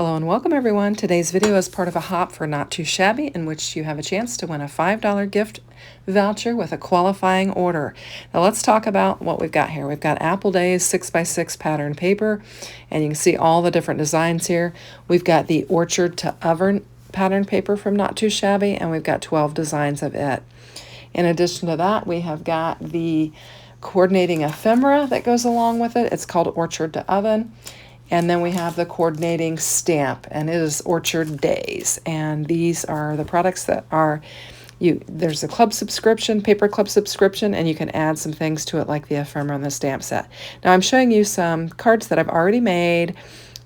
Hello and welcome everyone. Today's video is part of a hop for Not Too Shabby, in which you have a chance to win a $5 gift voucher with a qualifying order. Now let's talk about what we've got here. We've got Apple Days 6x6 pattern paper, and you can see all the different designs here. We've got the Orchard to Oven pattern paper from Not Too Shabby, and we've got 12 designs of it. In addition to that, we have got the coordinating ephemera that goes along with it. It's called Orchard to Oven. And then we have the coordinating stamp, and it is Orchard Days. And these are the products that are, there's a club subscription, paper club subscription, and you can add some things to it like the ephemera and the stamp set. Now I'm showing you some cards that I've already made,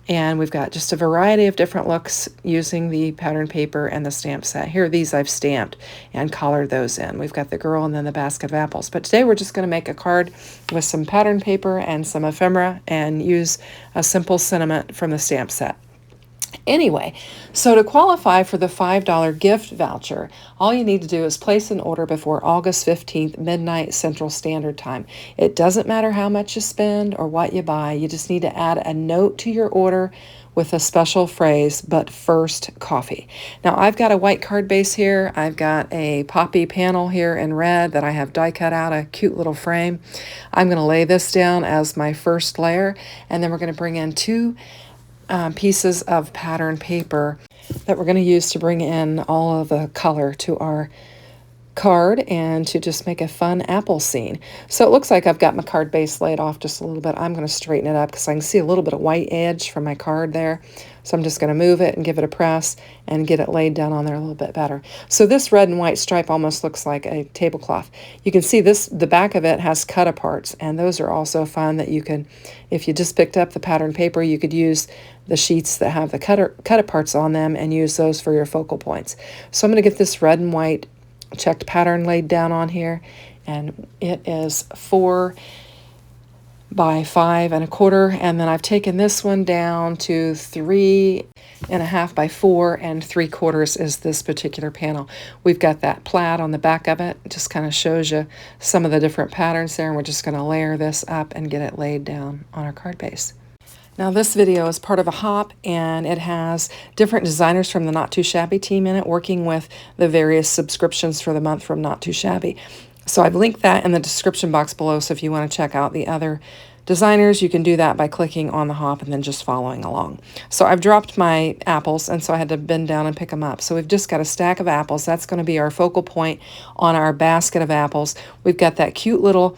and we've got just a variety of different looks using the pattern paper and the stamp set. Here, these I've stamped and collared those in. We've got the girl and then the basket of apples. But today we're just going to make a card with some pattern paper and some ephemera and use a simple sentiment from the stamp set. Anyway, so to qualify for the $5 gift voucher, all you need to do is place an order before August 15th, midnight Central Standard Time. It doesn't matter how much you spend or what you buy. You just need to add a note to your order with a special phrase, but first coffee. Now I've got a white card base here. I've got a poppy panel here in red that I have die cut out, a cute little frame. I'm going to lay this down as my first layer, and then we're going to bring in two pieces of pattern paper that we're going to use to bring in all of the color to our card and to just make a fun apple scene. So it looks like I've got my card base laid off just a little bit. I'm going to straighten it up because I can see a little bit of white edge from my card there. So I'm just going to move it and give it a press and get it laid down on there a little bit better. So this red and white stripe almost looks like a tablecloth. You can see this, the back of it has cut-aparts, and those are also fun that you can, if you just picked up the pattern paper, you could use the sheets that have the cut-aparts on them and use those for your focal points. So I'm going to get this red and white checked pattern laid down on here, and it is 4 by 5 1/4, and then I've taken this one down to 3 1/2 by 4 3/4 is this particular panel. We've got that plaid on the back of it. It just kind of shows you some of the different patterns there, and we're just going to layer this up and get it laid down on our card base. Now this video is part of a hop, and it has different designers from the Not Too Shabby team in it working with the various subscriptions for the month from Not Too Shabby. So I've linked that in the description box below, so if you want to check out the other designers, you can do that by clicking on the hop and then just following along. So I've dropped my apples, and so I had to bend down and pick them up. So we've just got a stack of apples. That's going to be our focal point on our basket of apples. We've got that cute little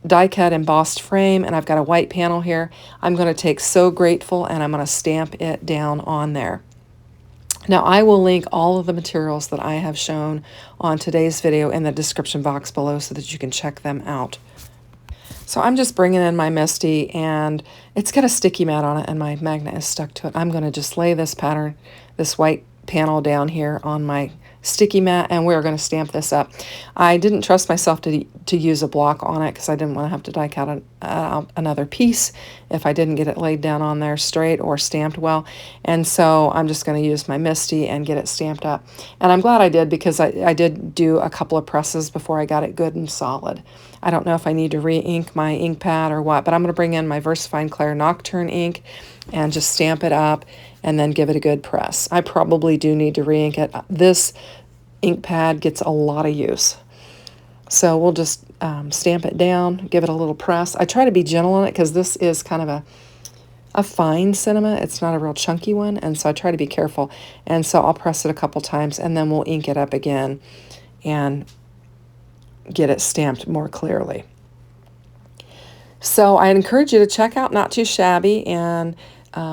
die cut embossed frame, and I've got a white panel here. I'm going to take So Grateful and I'm going to stamp it down on there. Now I will link all of the materials that I have shown on today's video in the description box below so that you can check them out. So I'm just bringing in my Misty, and it's got a sticky mat on it and my magnet is stuck to it. I'm going to just lay this pattern, this white panel down here on my sticky mat, and we're going to stamp this up. I didn't trust myself to use a block on it because I didn't want to have to die cut another piece if I didn't get it laid down on there straight or stamped well. And so I'm just going to use my Misty and get it stamped up. And I'm glad I did, because I did do a couple of presses before I got it good and solid. I don't know if I need to re-ink my ink pad or what, but I'm going to bring in my VersaFine Clair Nocturne ink and just stamp it up and then give it a good press. I probably do need to re-ink it. This ink pad gets a lot of use. So we'll just stamp it down, give it a little press. I try to be gentle on it because this is kind of a fine cinema. It's not a real chunky one, and so I try to be careful. And so I'll press it a couple times, and then we'll ink it up again and get it stamped more clearly. So I encourage you to check out Not Too Shabby, and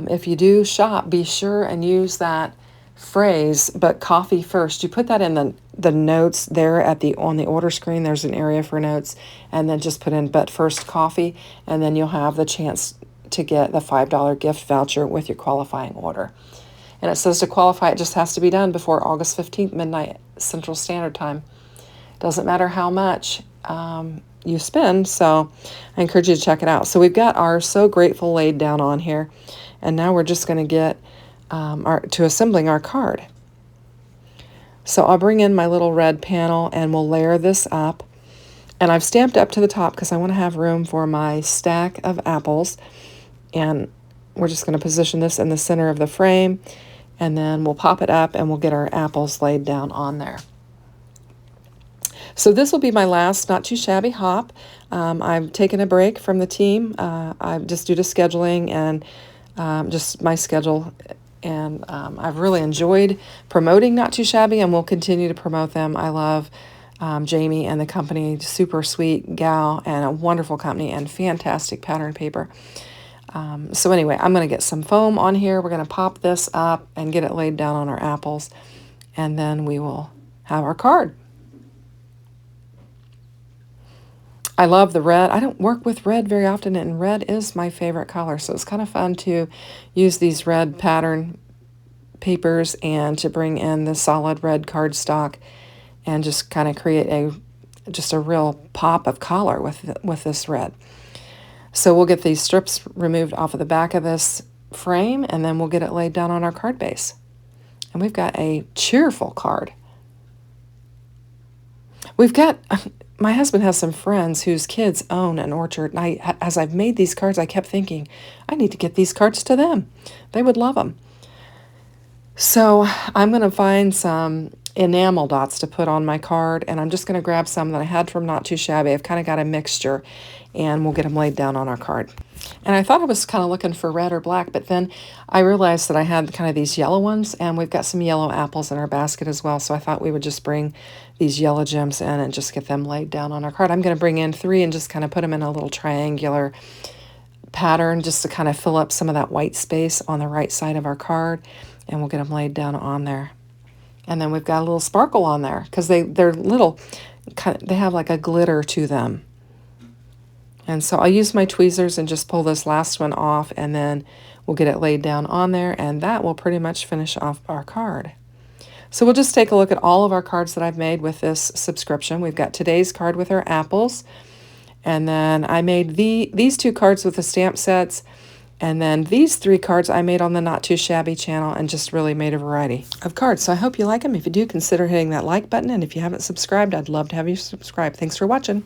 if you do shop, be sure and use that phrase, but coffee first. You put that in the notes there on the order screen. There's an area for notes, and then just put in but first coffee, and then you'll have the chance to get the $5 gift voucher with your qualifying order. And it says to qualify, it just has to be done before August 15th, midnight Central Standard Time. Doesn't matter how much you spend, so I encourage you to check it out. So we've got our So Grateful laid down on here, and now we're just going to get to assembling our card. So I'll bring in my little red panel and we'll layer this up, and I've stamped up to the top because I want to have room for my stack of apples, and we're just going to position this in the center of the frame, and then we'll pop it up and we'll get our apples laid down on there. So this will be my last Not Too Shabby hop. I've taken a break from the team. I'm just due to scheduling and just my schedule. And I've really enjoyed promoting Not Too Shabby, and we'll continue to promote them. I love Jamie and the company, super sweet gal and a wonderful company and fantastic pattern paper. So anyway, I'm going to get some foam on here. We're going to pop this up and get it laid down on our apples, and then we will have our card. I love the red. I don't work with red very often, and red is my favorite color, so it's kind of fun to use these red pattern papers and to bring in the solid red cardstock and just kind of create just a real pop of color with this red. So we'll get these strips removed off of the back of this frame, and then we'll get it laid down on our card base. And we've got a cheerful card. We've got... My husband has some friends whose kids own an orchard, and as I've made these cards, I kept thinking, I need to get these cards to them. They would love them. So I'm going to find some enamel dots to put on my card, and I'm just going to grab some that I had from Not Too Shabby. I've kind of got a mixture, and we'll get them laid down on our card. And I thought I was kind of looking for red or black, but then I realized that I had kind of these yellow ones, and we've got some yellow apples in our basket as well, so I thought we would just bring these yellow gems in and just get them laid down on our card. I'm going to bring in 3 and just kind of put them in a little triangular pattern just to kind of fill up some of that white space on the right side of our card, and we'll get them laid down on there. And then we've got a little sparkle on there because they're little, they have like a glitter to them. And so I'll use my tweezers and just pull this last one off, and then we'll get it laid down on there, and that will pretty much finish off our card. So we'll just take a look at all of our cards that I've made with this subscription. We've got today's card with our apples, and then I made these 2 cards with the stamp sets, and then these 3 cards I made on the Not Too Shabby channel, and just really made a variety of cards. So I hope you like them. If you do, consider hitting that like button, and if you haven't subscribed, I'd love to have you subscribe. Thanks for watching.